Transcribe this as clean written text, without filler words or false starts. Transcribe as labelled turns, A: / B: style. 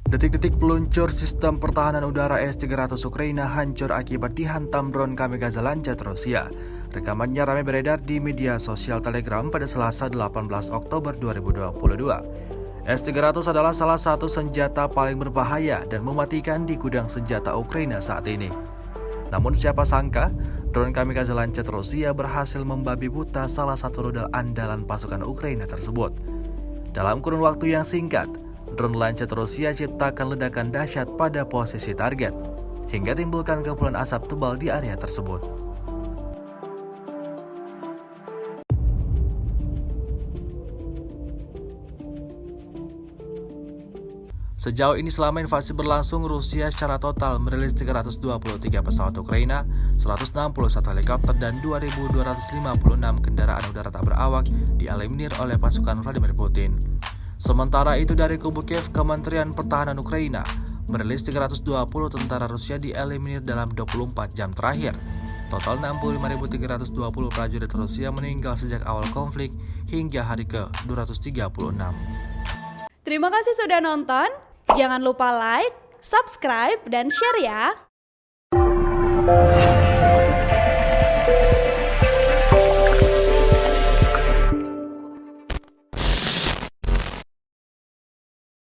A: Detik-detik peluncur sistem pertahanan udara S-300 Ukraina hancur akibat dihantam drone kamikaze Lancet Rusia. Rekamannya ramai beredar di media sosial Telegram pada Selasa 18 Oktober 2022. S-300 adalah salah satu senjata paling berbahaya dan mematikan di gudang senjata Ukraina saat ini. Namun siapa sangka, drone kamikaze Lancet Rusia berhasil membabi buta salah satu rudal andalan pasukan Ukraina tersebut. Dalam kurun waktu yang singkat, drone Lancet Rusia ciptakan ledakan dahsyat pada posisi target, hingga timbulkan kepulan asap tebal di area tersebut. Sejauh ini selama invasi berlangsung, Rusia secara total merilis 323 pesawat Ukraina, 161 helikopter, dan 2.256 kendaraan udara tak berawak dieliminir oleh pasukan Vladimir Putin. Sementara itu dari kubu Kiev, Kementerian Pertahanan Ukraina merilis 320 tentara Rusia dieliminir dalam 24 jam terakhir. Total 65.320 prajurit Rusia meninggal sejak awal konflik hingga hari ke-236.
B: Terima kasih sudah nonton. Jangan lupa like, subscribe, dan share ya.